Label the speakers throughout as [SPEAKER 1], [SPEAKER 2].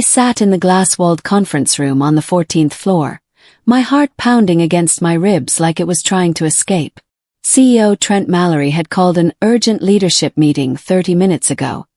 [SPEAKER 1] sat in the glass-walled conference room on the 14th floor, my heart pounding against my ribs like it was trying to escape. CEO Trent Mallory had called an urgent leadership meeting 30 minutes ago,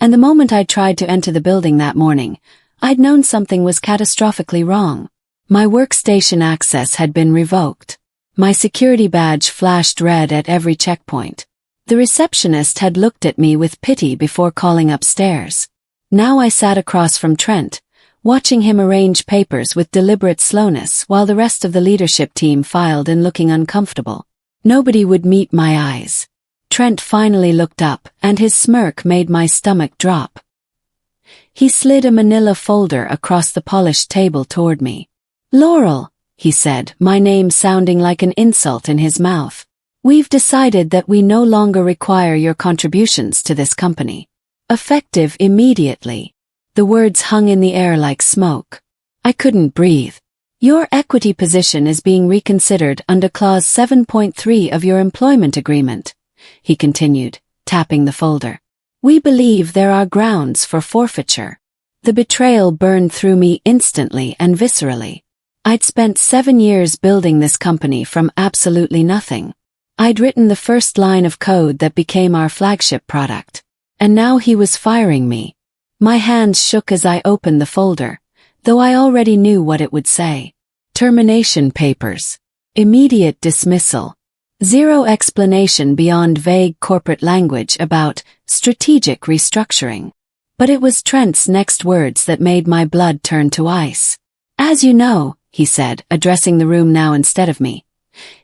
[SPEAKER 1] and the moment I tried to enter the building that morning, I'd known something was catastrophically wrong. My workstation access had been revoked. My security badge flashed red at every checkpoint. The receptionist had looked at me with pity before calling upstairs. Now I sat across from Trent, watching him arrange papers with deliberate slowness while the rest of the leadership team filed in looking uncomfortable. Nobody would meet my eyes. Trent finally looked up, and his smirk made my stomach drop. He slid a manila folder across the polished table toward me. "Laurel," he said, my name sounding like an insult in his mouth. "We've decided that we no longer require your contributions to this company. Effective immediately." The words hung in the air like smoke. I couldn't breathe. "Your equity position is being reconsidered under Clause 7.3 of your employment agreement," he continued, tapping the folder. "We believe there are grounds for forfeiture." The betrayal burned through me instantly and viscerally. I'd spent 7 years building this company from absolutely nothing. I'd written the first line of code that became our flagship product. And now he was firing me. My hands shook as I opened the folder, though I already knew what it would say. Termination papers. Immediate dismissal. Zero explanation beyond vague corporate language about strategic restructuring. But it was Trent's next words that made my blood turn to ice. "As you know," he said, addressing the room now instead of me,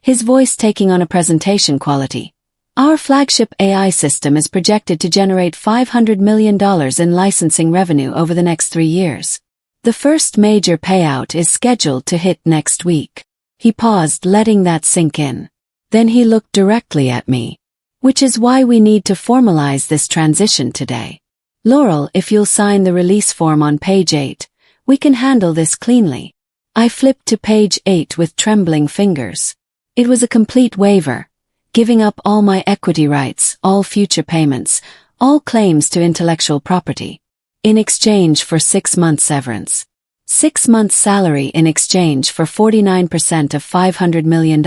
[SPEAKER 1] his voice taking on a presentation quality, "our flagship AI system is projected to generate $500 million in licensing revenue over the next 3 years. The first major payout is scheduled to hit next week." He paused, letting that sink in. Then he looked directly at me. "Which is why we need to formalize this transition today. Laurel, if you'll sign the release form on page 8, we can handle this cleanly." I flipped to page 8 with trembling fingers. It was a complete waiver, giving up all my equity rights, all future payments, all claims to intellectual property, in exchange for 6 months severance. 6 months salary in exchange for 49% of $500 million.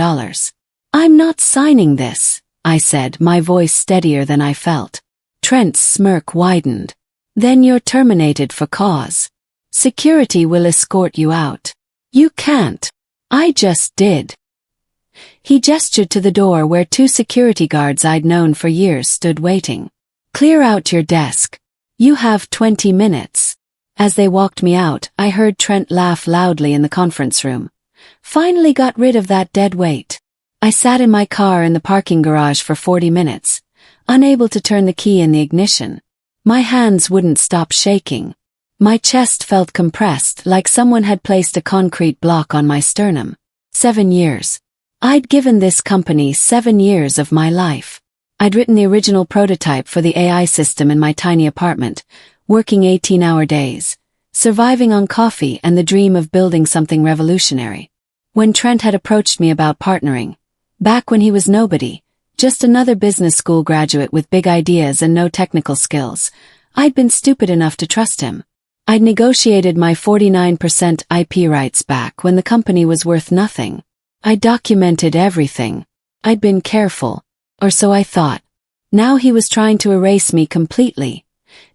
[SPEAKER 1] "I'm not signing this," I said, my voice steadier than I felt. Trent's smirk widened. "Then you're terminated for cause. Security will escort you out." "You can't." "I just did." He gestured to the door where 2 security guards I'd known for years stood waiting. "Clear out your desk. You have 20 minutes. As they walked me out, I heard Trent laugh loudly in the conference room. Finally got rid of that dead weight. I sat in my car in the parking garage for 40 minutes, unable to turn the key in the ignition. My hands wouldn't stop shaking. My chest felt compressed like someone had placed a concrete block on my sternum. 7 years. I'd given this company 7 years of my life. I'd written the original prototype for the AI system in my tiny apartment, working 18-hour days, surviving on coffee and the dream of building something revolutionary. When Trent had approached me about partnering, back when he was nobody, just another business school graduate with big ideas and no technical skills, I'd been stupid enough to trust him. I'd negotiated my 49% IP rights back when the company was worth nothing. I documented everything. I'd been careful, or so I thought. Now he was trying to erase me completely.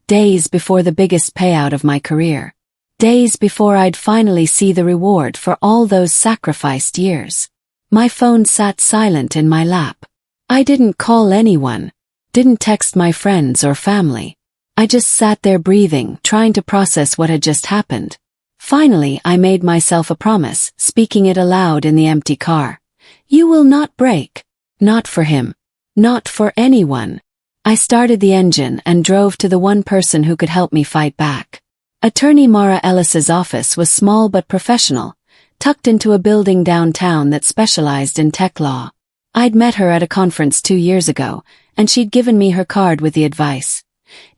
[SPEAKER 1] Days before the biggest payout of my career. Days before I'd finally see the reward for all those sacrificed years. My phone sat silent in my lap. I didn't call anyone. Didn't text my friends or family. I just sat there breathing, trying to process what had just happened. Finally, I made myself a promise, speaking it aloud in the empty car. "You will not break. Not for him. Not for anyone." I started the engine and drove to the one person who could help me fight back. Attorney Mara Ellis's office was small but professional, tucked into a building downtown that specialized in tech law. I'd met her at a conference 2 years ago, and she'd given me her card with the advice.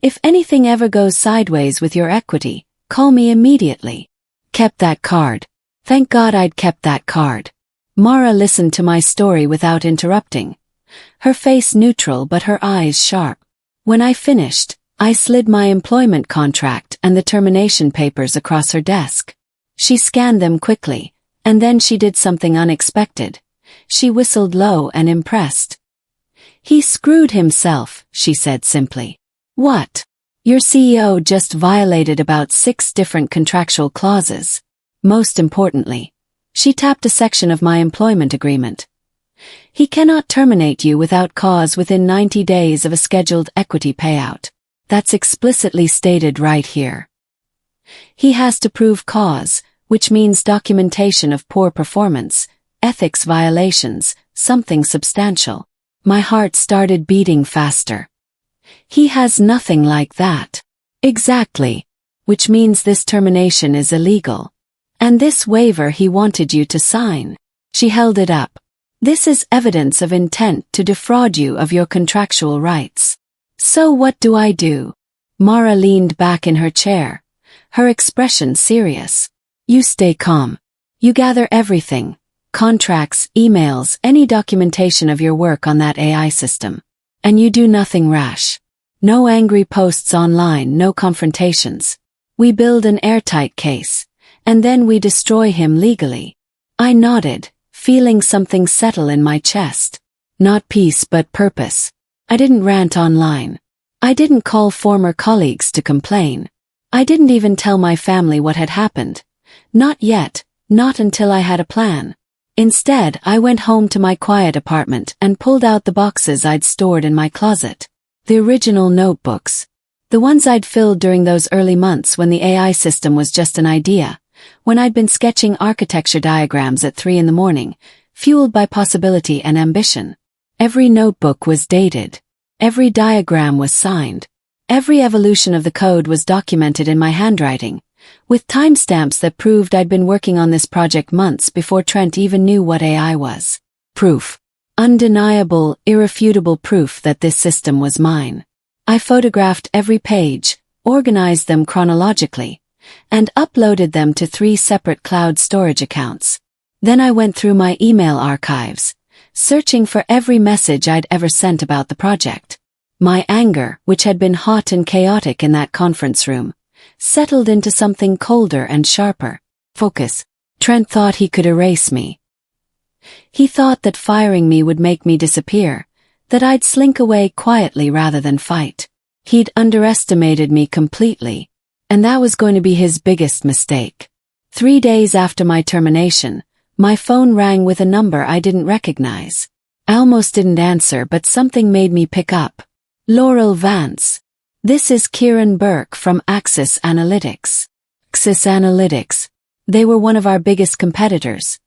[SPEAKER 1] "If anything ever goes sideways with your equity, call me immediately." Kept that card. Thank God I'd kept that card. Mara listened to my story without interrupting. Her face neutral but her eyes sharp. When I finished, I slid my employment contract and the termination papers across her desk. She scanned them quickly, and then she did something unexpected. She whistled low and impressed. "He screwed himself," she said simply. "What?" "Your CEO just violated about 6 different contractual clauses. Most importantly, she tapped a section of my employment agreement. He cannot terminate you without cause within 90 days of a scheduled equity payout. That's explicitly stated right here. He has to prove cause, which means documentation of poor performance, ethics violations, something substantial." My heart started beating faster. "He has nothing like that." "Exactly. Which means this termination is illegal. And this waiver he wanted you to sign." She held it up. "This is evidence of intent to defraud you of your contractual rights." "So what do I do?" Mara leaned back in her chair, her expression serious. "You stay calm. You gather everything. Contracts, emails, any documentation of your work on that AI system. And you do nothing rash. No angry posts online, no confrontations. We build an airtight case, and then we destroy him legally." I nodded, feeling something settle in my chest. Not peace but purpose. I didn't rant online. I didn't call former colleagues to complain. I didn't even tell my family what had happened. Not yet, not until I had a plan. Instead, I went home to my quiet apartment and pulled out the boxes I'd stored in my closet. The original notebooks. The ones I'd filled during those early months when the AI system was just an idea, when I'd been sketching architecture diagrams at 3 in the morning, fueled by possibility and ambition. Every notebook was dated. Every diagram was signed. Every evolution of the code was documented in my handwriting, with timestamps that proved I'd been working on this project months before Trent even knew what AI was. Proof. Undeniable, irrefutable proof that this system was mine. I photographed every page, organized them chronologically, and uploaded them to 3 separate cloud storage accounts. Then I went through my email archives, searching for every message I'd ever sent about the project. My anger, which had been hot and chaotic in that conference room, settled into something colder and sharper. Focus. Trent thought he could erase me. He thought that firing me would make me disappear, that I'd slink away quietly rather than fight. He'd underestimated me completely, and that was going to be his biggest mistake. 3 days after my termination, my phone rang with a number I didn't recognize. I almost didn't answer, but something made me pick up. Laurel Vance. "This is Kieran Burke from Axis Analytics." Axis Analytics. They were one of our biggest competitors.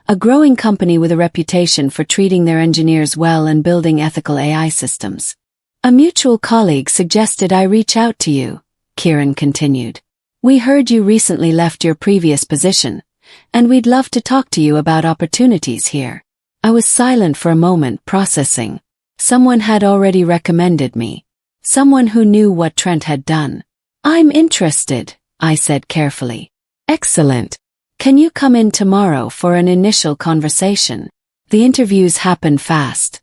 [SPEAKER 1] A growing company with a reputation for treating their engineers well and building ethical AI systems. "A mutual colleague suggested I reach out to you," Kieran continued. "We heard you recently left your previous position, and we'd love to talk to you about opportunities here." I was silent for a moment, processing. Someone had already recommended me. Someone who knew what Trent had done. "I'm interested," I said carefully. "Excellent. Can you come in tomorrow for an initial conversation?" The interviews happened fast.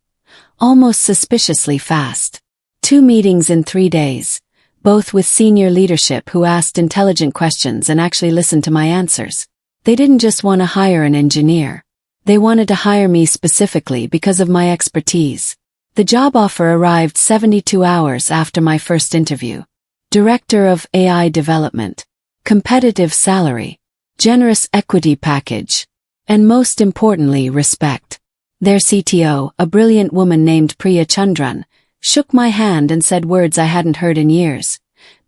[SPEAKER 1] Almost suspiciously fast. 2 meetings in 3 days, both with senior leadership who asked intelligent questions and actually listened to my answers. They didn't just want to hire an engineer. They wanted to hire me specifically because of my expertise. The job offer arrived 72 hours after my first interview. Director of AI Development. Competitive salary. Generous equity package. And most importantly, respect. Their CTO, a brilliant woman named Priya Chandran, shook my hand and said words I hadn't heard in years.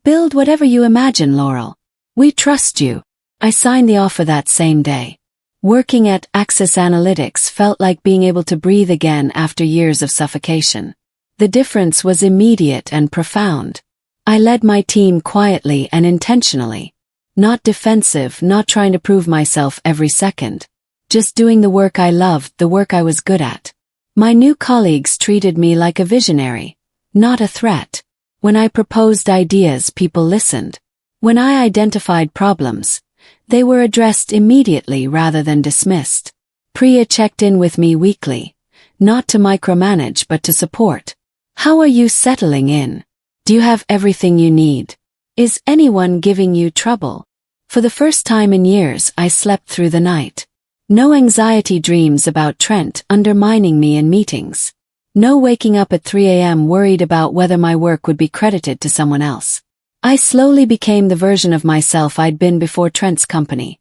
[SPEAKER 1] "Build whatever you imagine, Laurel. We trust you." I signed the offer that same day. Working at Axis Analytics felt like being able to breathe again after years of suffocation. The difference was immediate and profound. I led my team quietly and intentionally. Not defensive, not trying to prove myself every second. Just doing the work I loved, the work I was good at. My new colleagues treated me like a visionary, not a threat. When I proposed ideas, people listened. When I identified problems, they were addressed immediately rather than dismissed. Priya checked in with me weekly, not to micromanage but to support. "How are you settling in? Do you have everything you need? Is anyone giving you trouble? For the first time in years, I slept through the night. No anxiety dreams about Trent undermining me in meetings. No waking up at 3 a.m. worried about whether my work would be credited to someone else. I slowly became the version of myself I'd been before Trent's company.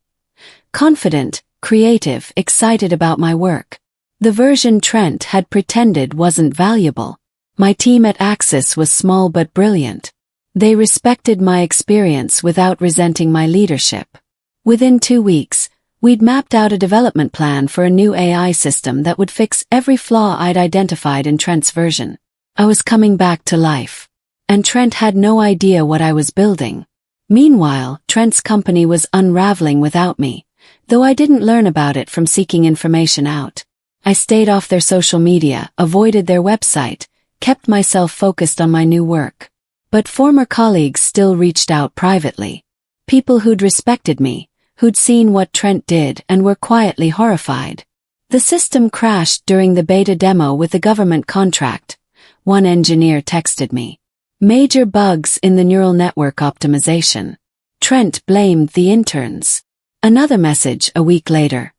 [SPEAKER 1] Confident, creative, excited about my work. The version Trent had pretended wasn't valuable. My team at Axis was small but brilliant. They respected my experience without resenting my leadership. Within 2 weeks, we'd mapped out a development plan for a new AI system that would fix every flaw I'd identified in Trent's version. I was coming back to life. And Trent had no idea what I was building. Meanwhile, Trent's company was unraveling without me, though I didn't learn about it from seeking information out. I stayed off their social media, avoided their website, kept myself focused on my new work. But former colleagues still reached out privately. People who'd respected me, who'd seen what Trent did and were quietly horrified. The system crashed during the beta demo with the government contract. One engineer texted me. Major bugs in the neural network optimization. Trent blamed the interns. Another message a week later.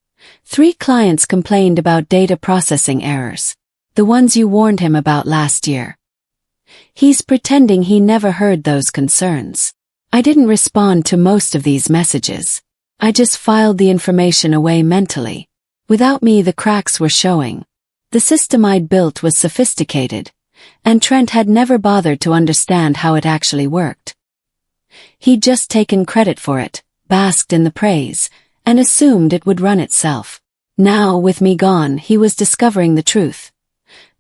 [SPEAKER 1] 3 clients complained about data processing errors. The ones you warned him about last year. He's pretending he never heard those concerns. I didn't respond to most of these messages. I just filed the information away mentally. Without me, the cracks were showing. The system I'd built was sophisticated, and Trent had never bothered to understand how it actually worked. He'd just taken credit for it, basked in the praise, and assumed it would run itself. Now, with me gone, he was discovering the truth.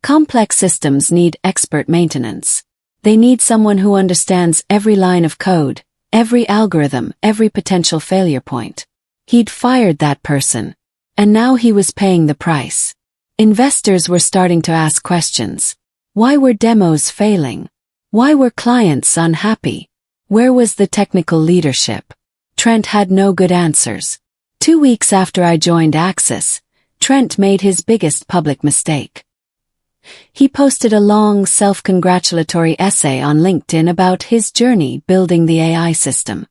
[SPEAKER 1] Complex systems need expert maintenance. They need someone who understands every line of code, every algorithm, every potential failure point. He'd fired that person, and now he was paying the price. Investors were starting to ask questions. Why were demos failing? Why were clients unhappy? Where was the technical leadership? Trent had no good answers. 2 weeks after I joined Axis, Trent made his biggest public mistake. He posted a long, self-congratulatory essay on LinkedIn about his journey building the AI system.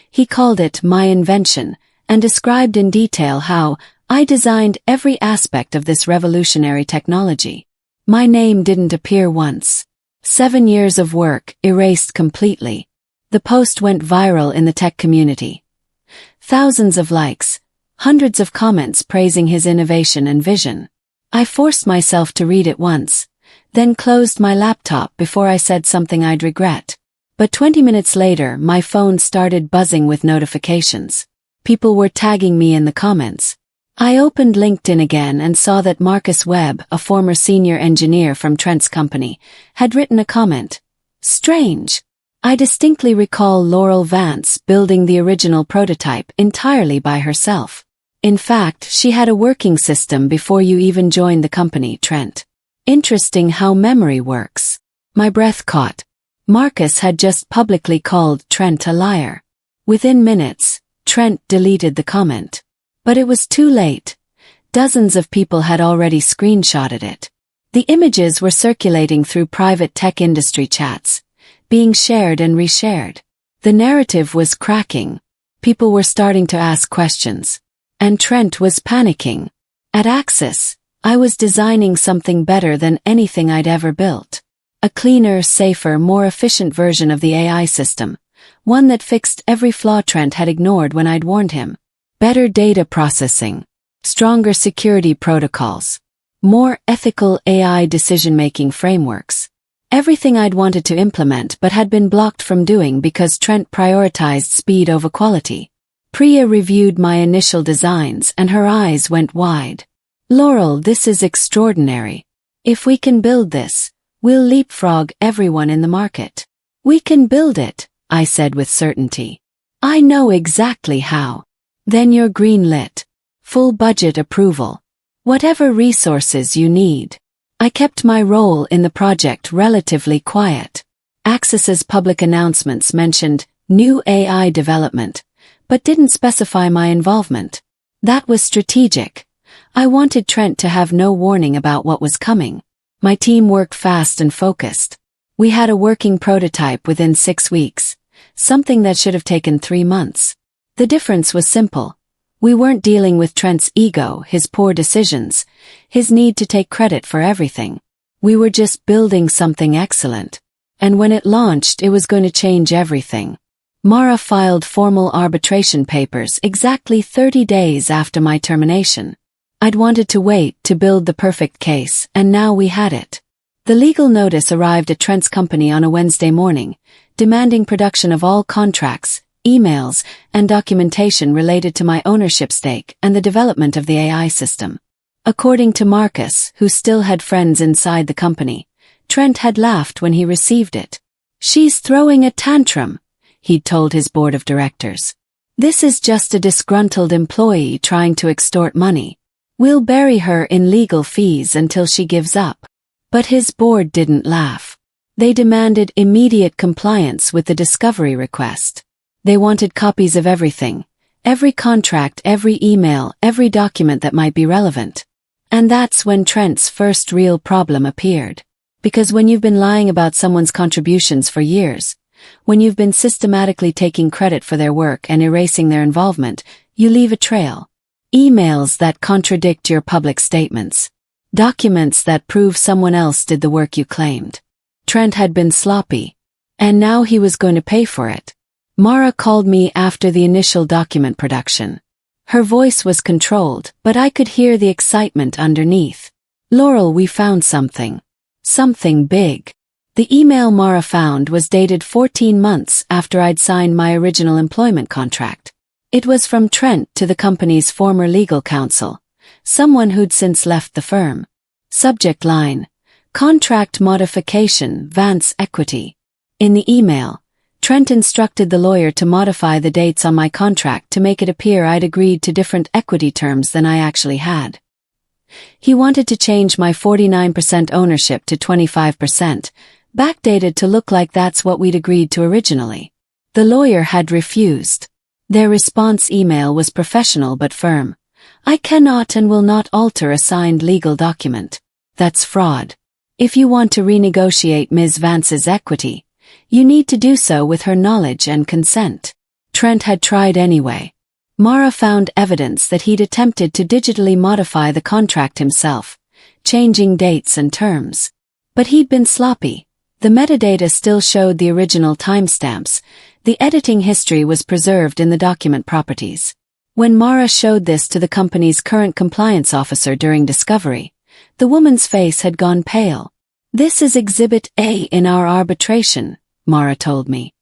[SPEAKER 1] He called it My Invention and described in detail how I designed every aspect of this revolutionary technology. My name didn't appear once. 7 years of work erased completely. The post went viral in the tech community. Thousands of likes, hundreds of comments praising his innovation and vision. I forced myself to read it once, then closed my laptop before I said something I'd regret. But 20 minutes later, my phone started buzzing with notifications. People were tagging me in the comments. I opened LinkedIn again and saw that Marcus Webb, a former senior engineer from Trent's company, had written a comment. Strange. I distinctly recall Laurel Vance building the original prototype entirely by herself. In fact, she had a working system before you even joined the company, Trent. Interesting how memory works. My breath caught. Marcus had just publicly called Trent a liar. Within minutes, Trent deleted the comment. But it was too late. Dozens of people had already screenshotted it. The images were circulating through private tech industry chats, being shared and reshared. The narrative was cracking. People were starting to ask questions. And Trent was panicking. At Axis, I was designing something better than anything I'd ever built. A cleaner, safer, more efficient version of the AI system. One that fixed every flaw Trent had ignored when I'd warned him. Better data processing. Stronger security protocols. More ethical AI decision-making frameworks. Everything I'd wanted to implement but had been blocked from doing because Trent prioritized speed over quality. Priya reviewed my initial designs and her eyes went wide. Laurel, this is extraordinary. If we can build this, we'll leapfrog everyone in the market. We can build it, I said with certainty. I know exactly how. Then you're green-lit. Full budget approval. Whatever resources you need. I kept my role in the project relatively quiet. Axis's public announcements mentioned new AI development, but didn't specify my involvement. That was strategic. I wanted Trent to have no warning about what was coming. My team worked fast and focused. We had a working prototype within 6 weeks, something that should have taken 3 months. The difference was simple. We weren't dealing with Trent's ego, his poor decisions, his need to take credit for everything. We were just building something excellent. And when it launched, it was going to change everything. Mara filed formal arbitration papers exactly 30 days after my termination. I'd wanted to wait to build the perfect case, and now we had it. The legal notice arrived at Trent's company on a Wednesday morning, demanding production of all contracts, emails, and documentation related to my ownership stake and the development of the AI system. According to Marcus, who still had friends inside the company, Trent had laughed when he received it. "She's throwing a tantrum," he'd told his board of directors. "This is just a disgruntled employee trying to extort money. We'll bury her in legal fees until she gives up." But his board didn't laugh. They demanded immediate compliance with the discovery request. They wanted copies of everything, every contract, every email, every document that might be relevant. And that's when Trent's first real problem appeared. Because when you've been lying about someone's contributions for years, when you've been systematically taking credit for their work and erasing their involvement, you leave a trail. Emails that contradict your public statements. Documents that prove someone else did the work you claimed. Trent had been sloppy. And now he was going to pay for it. Mara called me after the initial document production. Her voice was controlled, but I could hear the excitement underneath. "Laurel, we found something. Something big." The email Mara found was dated 14 months after I'd signed my original employment contract. It was from Trent to the company's former legal counsel, someone who'd since left the firm. Subject line: Contract Modification, Vance Equity. In the email, Trent instructed the lawyer to modify the dates on my contract to make it appear I'd agreed to different equity terms than I actually had. He wanted to change my 49% ownership to 25%, backdated to look like that's what we'd agreed to originally. The lawyer had refused. Their response email was professional but firm. "I cannot and will not alter a signed legal document. That's fraud. If you want to renegotiate Ms. Vance's equity, you need to do so with her knowledge and consent." Trent had tried anyway. Mara found evidence that he'd attempted to digitally modify the contract himself, changing dates and terms. But he'd been sloppy. The metadata still showed the original timestamps. The editing history was preserved in the document properties. When Mara showed this to the company's current compliance officer during discovery, the woman's face had gone pale. "This is Exhibit A in our arbitration," Mara told me.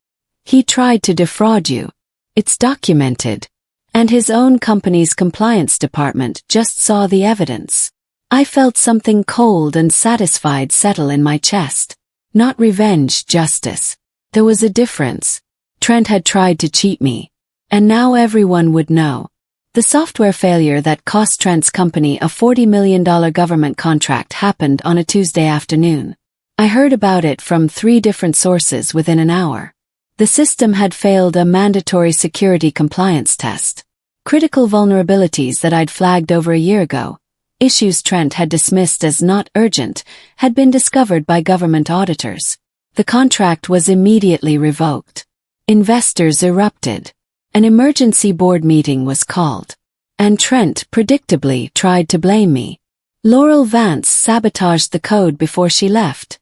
[SPEAKER 1] "He tried to defraud you. It's documented." And his own company's compliance department just saw the evidence. I felt something cold and satisfied settle in my chest. Not revenge, justice. There was a difference. Trent had tried to cheat me. And now everyone would know. The software failure that cost Trent's company a $40 million government contract happened on a Tuesday afternoon. I heard about it from 3 different sources within an hour. The system had failed a mandatory security compliance test. Critical vulnerabilities that I'd flagged over a year ago, issues Trent had dismissed as not urgent, had been discovered by government auditors. The contract was immediately revoked. Investors erupted. An emergency board meeting was called. And Trent predictably tried to blame me. "Laurel Vance sabotaged the code before she left,"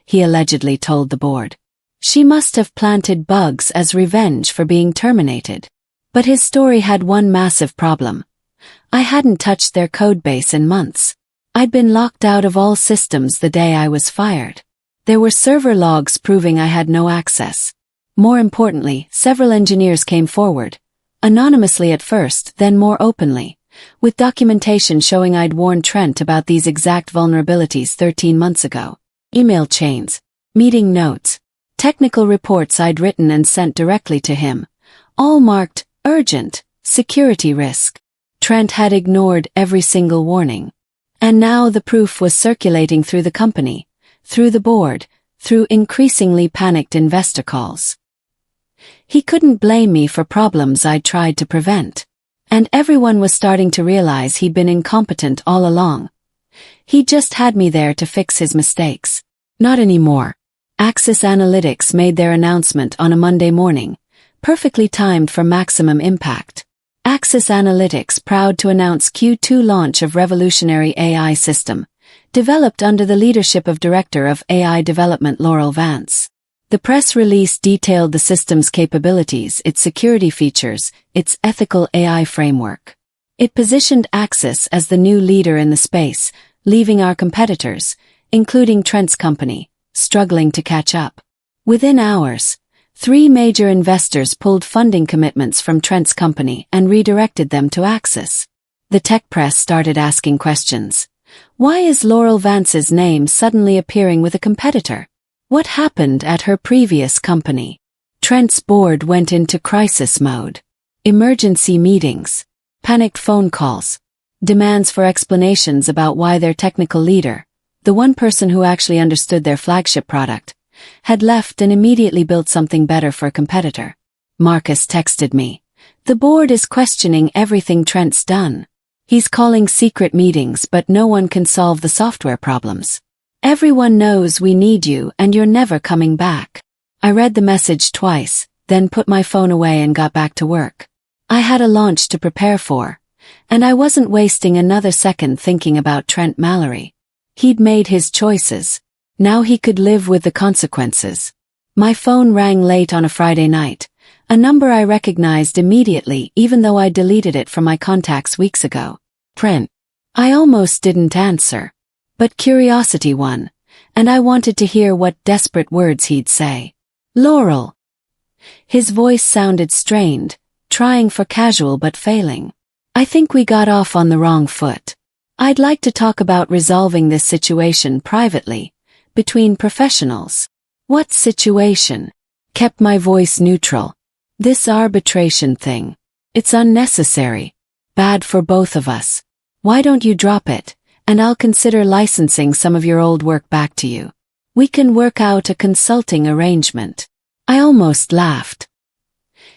[SPEAKER 1] he allegedly told the board. "She must have planted bugs as revenge for being terminated." But his story had one massive problem. I hadn't touched their codebase in months. I'd been locked out of all systems the day I was fired. There were server logs proving I had no access. More importantly, several engineers came forward, anonymously at first, then more openly, with documentation showing I'd warned Trent about these exact vulnerabilities 13 months ago. Email chains, meeting notes, technical reports I'd written and sent directly to him, all marked urgent, security risk. Trent had ignored every single warning. And now the proof was circulating through the company, through the board, through increasingly panicked investor calls. He couldn't blame me for problems I'd tried to prevent. And everyone was starting to realize he'd been incompetent all along. He just had me there to fix his mistakes. Not anymore. Axis Analytics made their announcement on a Monday morning, perfectly timed for maximum impact. Axis Analytics proud to announce Q2 launch of revolutionary AI system, developed under the leadership of Director of AI Development Laurel Vance. The press release detailed the system's capabilities, its security features, its ethical AI framework. It positioned Axis as the new leader in the space, leaving our competitors, including Trent's company, struggling to catch up. Within hours, 3 major investors pulled funding commitments from Trent's company and redirected them to Axis. The tech press started asking questions. Why is Laurel Vance's name suddenly appearing with a competitor? What happened at her previous company? Trent's board went into crisis mode. Emergency meetings, panicked phone calls, demands for explanations about why their technical leader, the one person who actually understood their flagship product, had left and immediately built something better for a competitor. Marcus texted me. The board is questioning everything Trent's done. He's calling secret meetings, but no one can solve the software problems. Everyone knows we need you and you're never coming back. I read the message twice, then put my phone away and got back to work. I had a launch to prepare for, and I wasn't wasting another second thinking about Trent Mallory. He'd made his choices. Now he could live with the consequences. My phone rang late on a Friday night, a number I recognized immediately even though I deleted it from my contacts weeks ago. Trent. I almost didn't answer. But curiosity won, and I wanted to hear what desperate words he'd say. Laurel. His voice sounded strained, trying for casual but failing. I think we got off on the wrong foot. I'd like to talk about resolving this situation privately, between professionals. What situation? Kept my voice neutral. This arbitration thing. It's unnecessary. Bad for both of us. Why don't you drop it, and I'll consider licensing some of your old work back to you. We can work out a consulting arrangement. I almost laughed.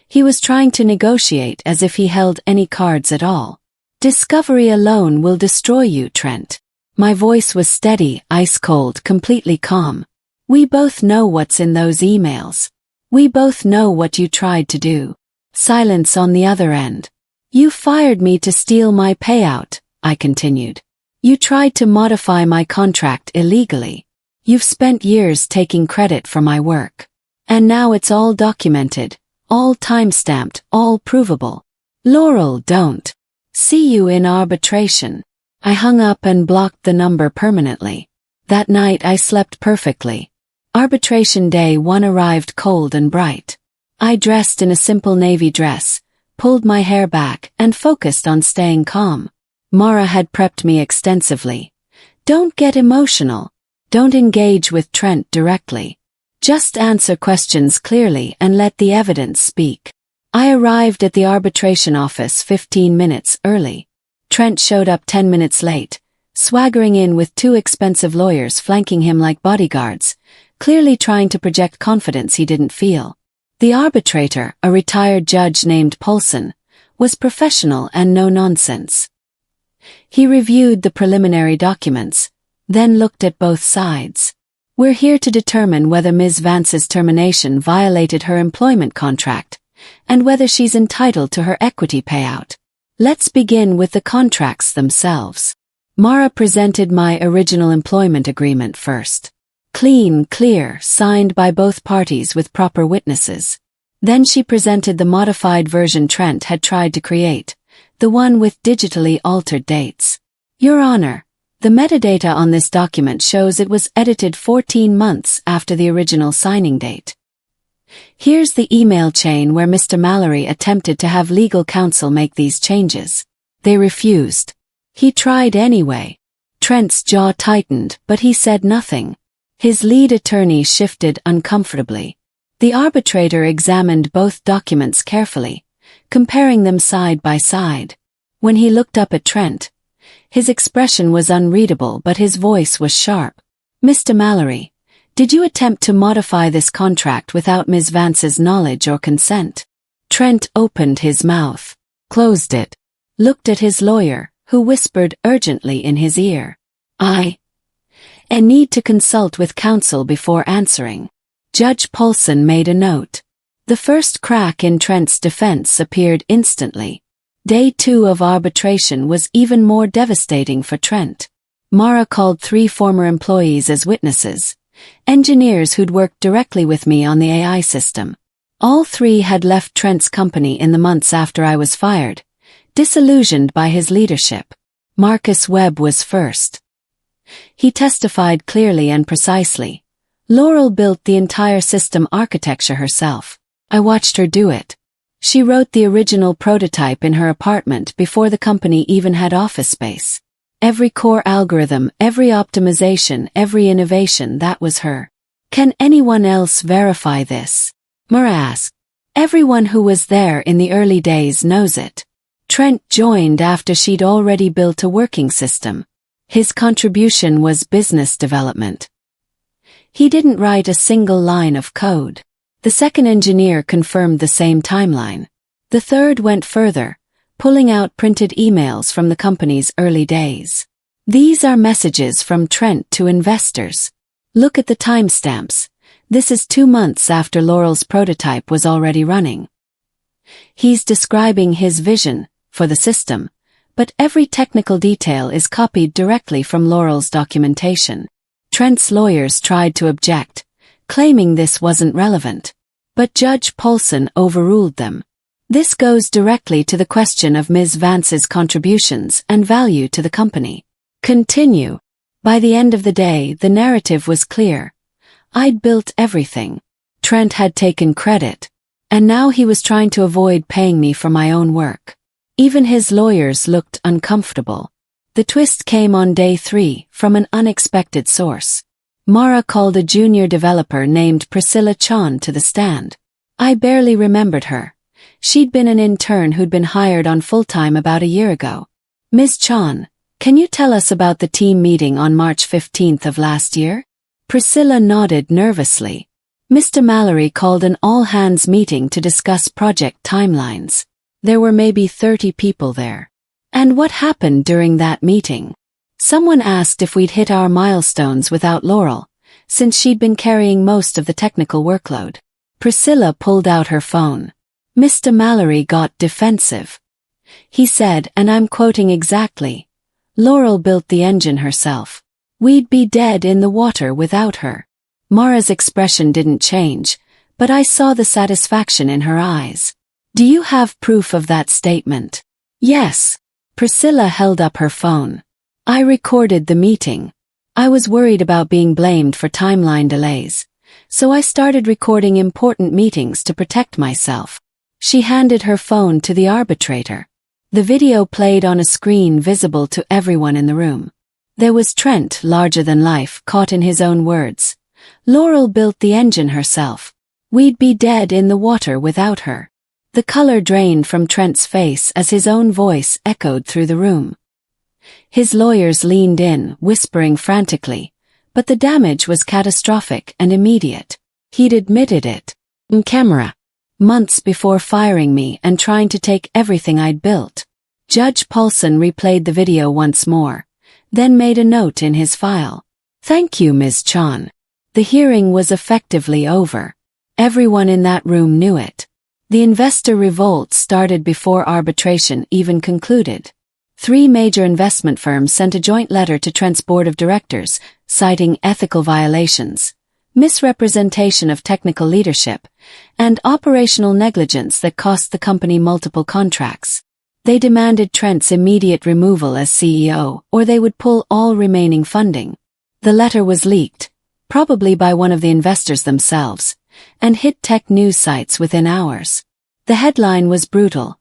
[SPEAKER 1] He was trying to negotiate as if he held any cards at all. Discovery alone will destroy you, Trent. My voice was steady, ice-cold, completely calm. We both know what's in those emails. We both know what you tried to do. Silence on the other end. You fired me to steal my payout, I continued. You tried to modify my contract illegally. You've spent years taking credit for my work. And now it's all documented, all time-stamped, all provable. Laurel, don't. See you in arbitration. I hung up and blocked the number permanently. That night I slept perfectly. Arbitration day 1 arrived cold and bright. I dressed in a simple navy dress, pulled my hair back, and focused on staying calm. Mara had prepped me extensively. Don't get emotional. Don't engage with Trent directly. Just answer questions clearly and let the evidence speak. I arrived at the arbitration office 15 minutes early. Trent showed up 10 minutes late, swaggering in with 2 expensive lawyers flanking him like bodyguards, clearly trying to project confidence he didn't feel. The arbitrator, a retired judge named Paulson, was professional and no nonsense. He reviewed the preliminary documents, then looked at both sides. We're here to determine whether Ms. Vance's termination violated her employment contract, and whether she's entitled to her equity payout. Let's begin with the contracts themselves. Mara presented my original employment agreement first. Clean, clear, signed by both parties with proper witnesses. Then she presented the modified version Trent had tried to create, the one with digitally altered dates. Your Honor, the metadata on this document shows it was edited 14 months after the original signing date. Here's the email chain where Mr. Mallory attempted to have legal counsel make these changes. They refused. He tried anyway. Trent's jaw tightened, but he said nothing. His lead attorney shifted uncomfortably. The arbitrator examined both documents carefully, comparing them side by side. When he looked up at Trent, his expression was unreadable but his voice was sharp. Mr. Mallory, did you attempt to modify this contract without Ms. Vance's knowledge or consent? Trent opened his mouth, closed it, looked at his lawyer, who whispered urgently in his ear. and need to consult with counsel before answering. Judge Paulson made a note. The first crack in Trent's defense appeared instantly. Day 2 of arbitration was even more devastating for Trent. Mara called 3 former employees as witnesses, engineers who'd worked directly with me on the AI system. All 3 had left Trent's company in the months after I was fired, disillusioned by his leadership. Marcus Webb was first. He testified clearly and precisely. Laurel built the entire system architecture herself. I watched her do it. She wrote the original prototype in her apartment before the company even had office space. Every core algorithm, every optimization, every innovation, that was her. Can anyone else verify this? Mara asked. Everyone who was there in the early days knows it. Trent joined after she'd already built a working system. His contribution was business development. He didn't write a single line of code. The second engineer confirmed the same timeline. The third went further, pulling out printed emails from the company's early days. These are messages from Trent to investors. Look at the timestamps. This is 2 months after Laurel's prototype was already running. He's describing his vision for the system, but every technical detail is copied directly from Laurel's documentation. Trent's lawyers tried to object, claiming this wasn't relevant. But Judge Paulson overruled them. This goes directly to the question of Ms. Vance's contributions and value to the company. Continue. By the end of the day, the narrative was clear. I'd built everything. Trent had taken credit. And now he was trying to avoid paying me for my own work. Even his lawyers looked uncomfortable. The twist came on day 3 from an unexpected source. Mara called a junior developer named Priscilla Chan to the stand. I barely remembered her. She'd been an intern who'd been hired on full-time about a year ago. Ms. Chan, can you tell us about the team meeting on March 15th of last year? Priscilla nodded nervously. Mr. Mallory called an all-hands meeting to discuss project timelines. There were maybe 30 people there. And what happened during that meeting? Someone asked if we'd hit our milestones without Laurel, since she'd been carrying most of the technical workload. Priscilla pulled out her phone. Mr. Mallory got defensive. He said, and I'm quoting exactly, Laurel built the engine herself. We'd be dead in the water without her. Mara's expression didn't change, but I saw the satisfaction in her eyes. Do you have proof of that statement? Yes. Priscilla held up her phone. I recorded the meeting. I was worried about being blamed for timeline delays, so I started recording important meetings to protect myself. She handed her phone to the arbitrator. The video played on a screen visible to everyone in the room. There was Trent, larger than life, caught in his own words. Laurel built the engine herself. We'd be dead in the water without her. The color drained from Trent's face as his own voice echoed through the room. His lawyers leaned in, whispering frantically, but the damage was catastrophic and immediate. He'd admitted it. On camera. Months before firing me and trying to take everything I'd built. Judge Paulson replayed the video once more, then made a note in his file. Thank you, Ms. Chan. The hearing was effectively over. Everyone in that room knew it. The investor revolt started before arbitration even concluded. 3 major investment firms sent a joint letter to Trent's board of directors, citing ethical violations, misrepresentation of technical leadership, and operational negligence that cost the company multiple contracts. They demanded Trent's immediate removal as CEO, or they would pull all remaining funding. The letter was leaked, probably by one of the investors themselves, and hit tech news sites within hours. The headline was brutal.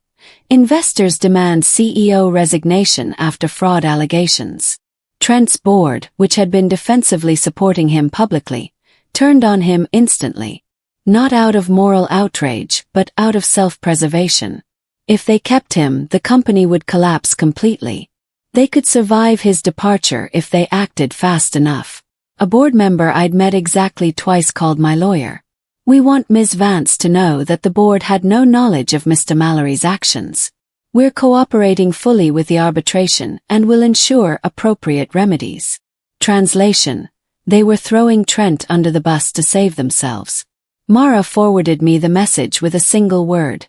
[SPEAKER 1] Investors demand CEO resignation after fraud allegations. Trent's board, which had been defensively supporting him publicly, turned on him instantly. Not out of moral outrage, but out of self-preservation. If they kept him, the company would collapse completely. They could survive his departure if they acted fast enough. A board member I'd met exactly twice called my lawyer. We want Ms. Vance to know that the board had no knowledge of Mr. Mallory's actions. We're cooperating fully with the arbitration and will ensure appropriate remedies. Translation: They were throwing Trent under the bus to save themselves. Mara forwarded me the message with a single word.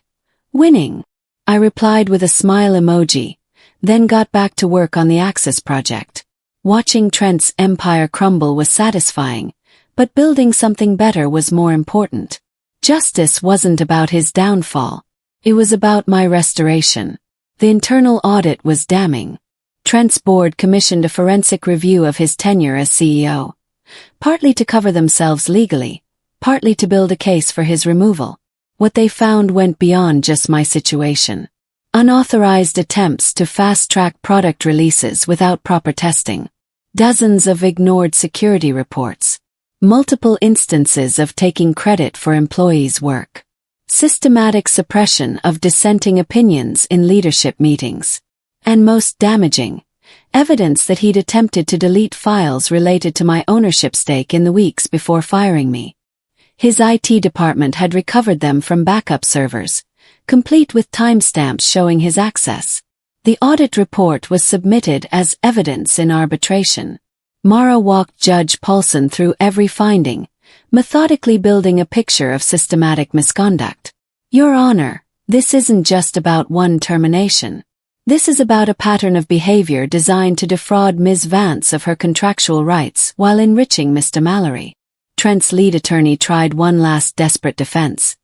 [SPEAKER 1] Winning. I replied with a smile emoji, then got back to work on the Axis project. Watching Trent's empire crumble was satisfying, but building something better was more important. Justice wasn't about his downfall. It was about my restoration. The internal audit was damning. Trent's board commissioned a forensic review of his tenure as CEO. Partly to cover themselves legally, partly to build a case for his removal. What they found went beyond just my situation. Unauthorized attempts to fast-track product releases without proper testing. Dozens of ignored security reports. Multiple instances of taking credit for employees' work. Systematic suppression of dissenting opinions in leadership meetings. And most damaging, evidence that he'd attempted to delete files related to my ownership stake in the weeks before firing me. His IT department had recovered them from backup servers, complete with timestamps showing his access. The audit report was submitted as evidence in arbitration. Mara walked Judge Paulson through every finding, methodically building a picture of systematic misconduct. Your Honor, this isn't just about one termination. This is about a pattern of behavior designed to defraud Ms. Vance of her contractual rights while enriching Mr. Mallory. Trent's lead attorney tried one last desperate defense.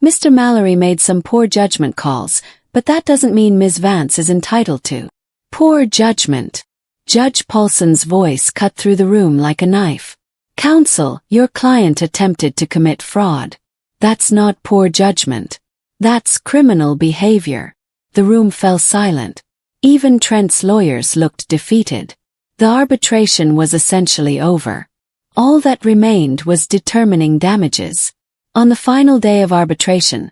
[SPEAKER 1] Mr. Mallory made some poor judgment calls, but that doesn't mean Ms. Vance is entitled to. Poor judgment. Judge Paulson's voice cut through the room like a knife. Counsel, your client attempted to commit fraud. That's not poor judgment. That's criminal behavior. The room fell silent. Even Trent's lawyers looked defeated. The arbitration was essentially over. All that remained was determining damages. On the final day of arbitration,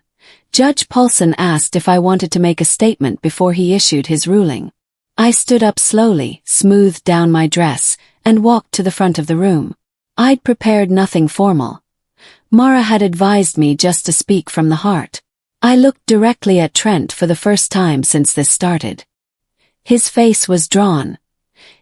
[SPEAKER 1] Judge Paulson asked if I wanted to make a statement before he issued his ruling. I stood up slowly, smoothed down my dress, and walked to the front of the room. I'd prepared nothing formal. Mara had advised me just to speak from the heart. I looked directly at Trent for the first time since this started. His face was drawn.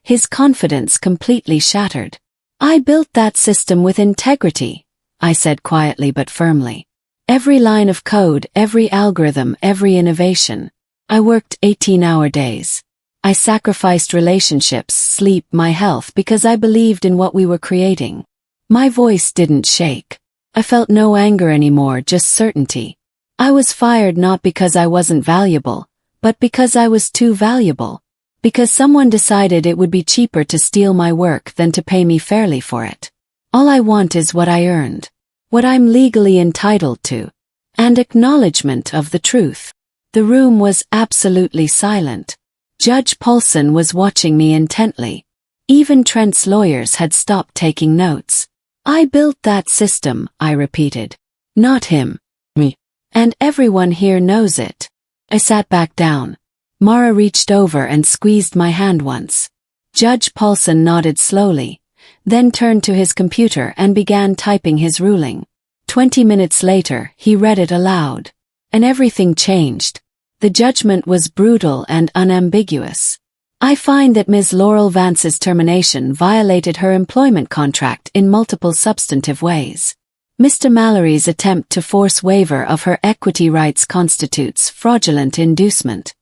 [SPEAKER 1] His confidence completely shattered. I built that system with integrity, I said quietly but firmly. Every line of code, every algorithm, every innovation. I worked 18-hour days. I sacrificed relationships, sleep, my health because I believed in what we were creating. My voice didn't shake. I felt no anger anymore, just certainty. I was fired not because I wasn't valuable, but because I was too valuable. Because someone decided it would be cheaper to steal my work than to pay me fairly for it. All I want is what I earned. What I'm legally entitled to. And acknowledgement of the truth. The room was absolutely silent. Judge Paulson was watching me intently. Even Trent's lawyers had stopped taking notes. I built that system, I repeated. Not him. Me. And everyone here knows it. I sat back down. Mara reached over and squeezed my hand once. Judge Paulson nodded slowly, then turned to his computer and began typing his ruling. 20 minutes later, he read it aloud. And everything changed. The judgment was brutal and unambiguous. I find that Ms. Laurel Vance's termination violated her employment contract in multiple substantive ways. Mr. Mallory's attempt to force waiver of her equity rights constitutes fraudulent inducement.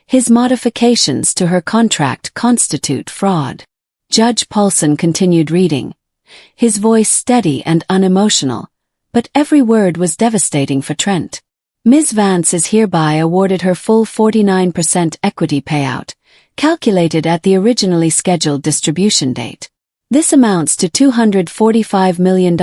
[SPEAKER 1] His modifications to her contract constitute fraud. Judge Paulson continued reading, his voice steady and unemotional, but every word was devastating for Trent. Ms. Vance is hereby awarded her full 49% equity payout, calculated at the originally scheduled distribution date. This amounts to $245 million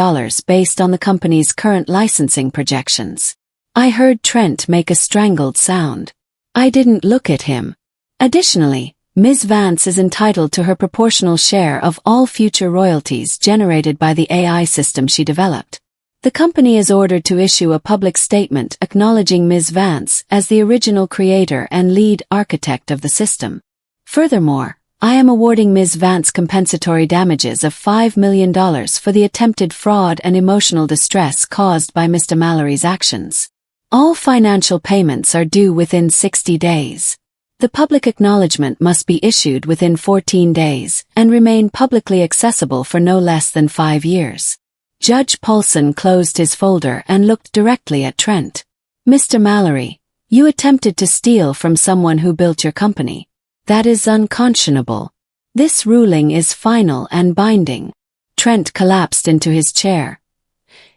[SPEAKER 1] based on the company's current licensing projections. I heard Trent make a strangled sound. I didn't look at him. Additionally, Ms. Vance is entitled to her proportional share of all future royalties generated by the AI system she developed. The company is ordered to issue a public statement acknowledging Ms. Vance as the original creator and lead architect of the system. Furthermore, I am awarding Ms. Vance compensatory damages of $5 million for the attempted fraud and emotional distress caused by Mr. Mallory's actions. All financial payments are due within 60 days. The public acknowledgement must be issued within 14 days and remain publicly accessible for no less than 5 years. Judge Paulson closed his folder and looked directly at Trent. Mr. Mallory, you attempted to steal from someone who built your company. That is unconscionable. This ruling is final and binding. Trent collapsed into his chair.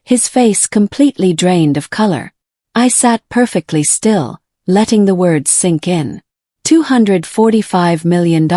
[SPEAKER 1] His face completely drained of color. I sat perfectly still, letting the words sink in. $245 million.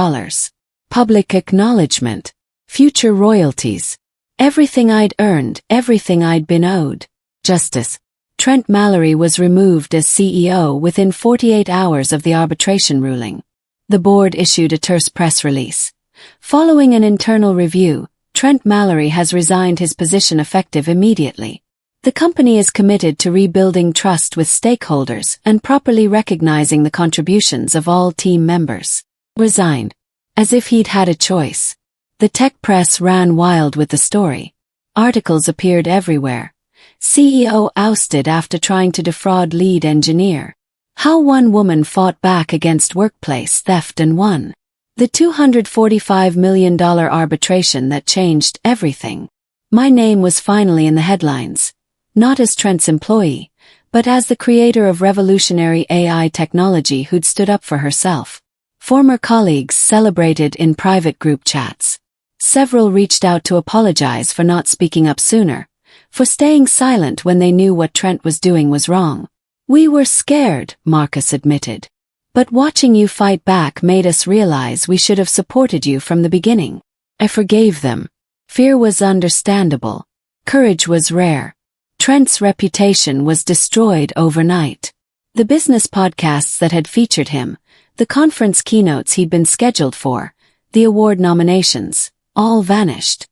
[SPEAKER 1] Public acknowledgement. Future royalties. Everything I'd earned, everything I'd been owed. Justice. Trent Mallory was removed as CEO within 48 hours of the arbitration ruling. The board issued a terse press release. Following an internal review, Trent Mallory has resigned his position effective immediately. The company is committed to rebuilding trust with stakeholders and properly recognizing the contributions of all team members. Resigned. As if he'd had a choice. The tech press ran wild with the story. Articles appeared everywhere. CEO ousted after trying to defraud lead engineer. How one woman fought back against workplace theft and won. The $245 million arbitration that changed everything. My name was finally in the headlines. Not as Trent's employee, but as the creator of revolutionary AI technology who'd stood up for herself. Former colleagues celebrated in private group chats. Several reached out to apologize for not speaking up sooner, for staying silent when they knew what Trent was doing was wrong. We were scared, Marcus admitted. But watching you fight back made us realize we should have supported you from the beginning. I forgave them. Fear was understandable. Courage was rare. Trent's reputation was destroyed overnight. The business podcasts that had featured him, the conference keynotes he'd been scheduled for, the award nominations, all vanished.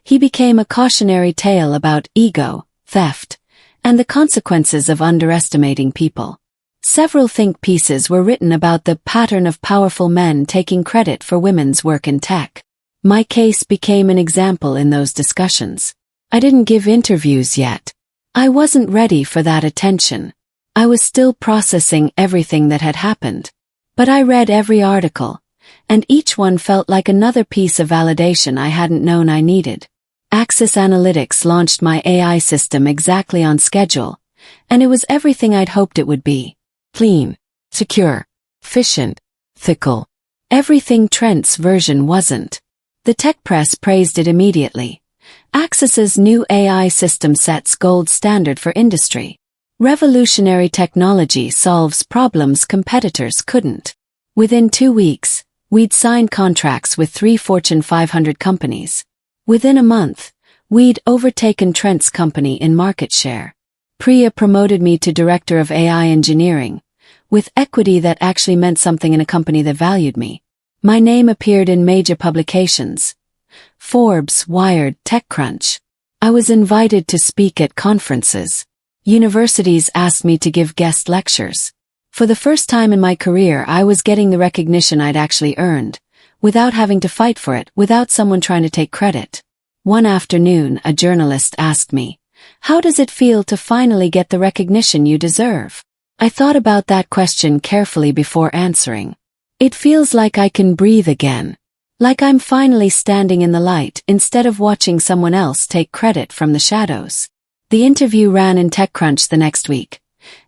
[SPEAKER 1] He became a cautionary tale about ego, theft, and the consequences of underestimating people. Several think pieces were written about the pattern of powerful men taking credit for women's work in tech. My case became an example in those discussions. I didn't give interviews yet. I wasn't ready for that attention. I was still processing everything that had happened. But I read every article, and each one felt like another piece of validation I hadn't known I needed. Axis Analytics launched my AI system exactly on schedule, and it was everything I'd hoped it would be. Clean, secure, efficient, fickle. Everything Trent's version wasn't. The tech press praised it immediately. Axis's new AI system sets gold standard for industry. Revolutionary technology solves problems competitors couldn't. Within 2 weeks, we'd signed contracts with 3 Fortune 500 companies. Within a month, we'd overtaken Trent's company in market share. Priya promoted me to Director of AI Engineering, with equity that actually meant something in a company that valued me. My name appeared in major publications. Forbes, Wired, TechCrunch. I was invited to speak at conferences. Universities asked me to give guest lectures. For the first time in my career, I was getting the recognition I'd actually earned, without having to fight for it, without someone trying to take credit. One afternoon, a journalist asked me, "How does it feel to finally get the recognition you deserve?" I thought about that question carefully before answering. It feels like I can breathe again. Like I'm finally standing in the light instead of watching someone else take credit from the shadows. The interview ran in TechCrunch the next week,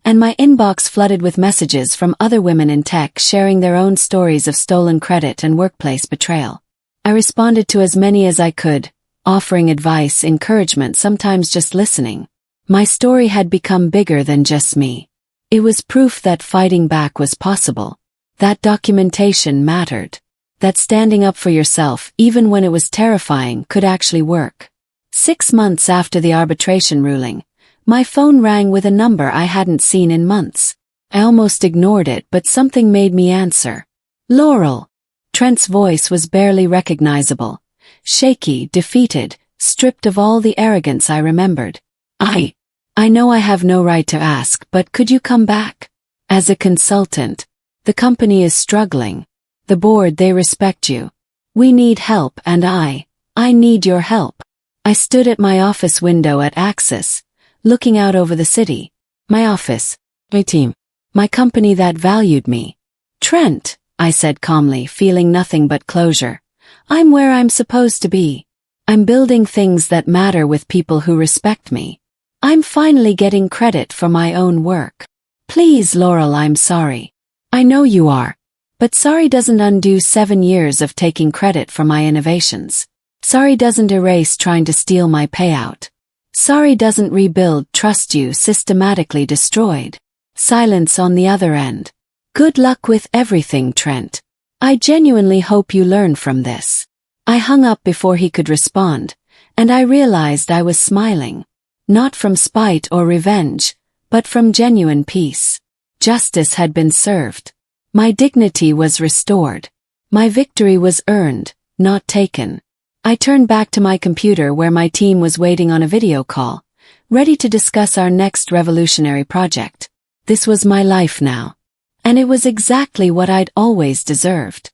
[SPEAKER 1] and my inbox flooded with messages from other women in tech sharing their own stories of stolen credit and workplace betrayal. I responded to as many as I could, offering advice, encouragement, sometimes just listening. My story had become bigger than just me. It was proof that fighting back was possible, that documentation mattered, that standing up for yourself, even when it was terrifying, could actually work. 6 months after the arbitration ruling, my phone rang with a number I hadn't seen in months. I almost ignored it, but something made me answer. Laurel. Trent's voice was barely recognizable. Shaky, defeated, stripped of all the arrogance I remembered. I know I have no right to ask, but could you come back? As a consultant. The company is struggling. The board, they respect you. We need help, and I need your help. I stood at my office window at Axis, looking out over the city. My office. My team. My company that valued me. Trent, I said calmly, feeling nothing but closure. I'm where I'm supposed to be. I'm building things that matter with people who respect me. I'm finally getting credit for my own work. Please, Laurel, I'm sorry. I know you are. But sorry doesn't undo 7 years of taking credit for my innovations. Sorry doesn't erase trying to steal my payout. Sorry doesn't rebuild trust you systematically destroyed. Silence on the other end. Good luck with everything, Trent. I genuinely hope you learn from this. I hung up before he could respond, and I realized I was smiling. Not from spite or revenge, but from genuine peace. Justice had been served. My dignity was restored. My victory was earned, not taken. I turned back to my computer where my team was waiting on a video call, ready to discuss our next revolutionary project. This was my life now. And it was exactly what I'd always deserved.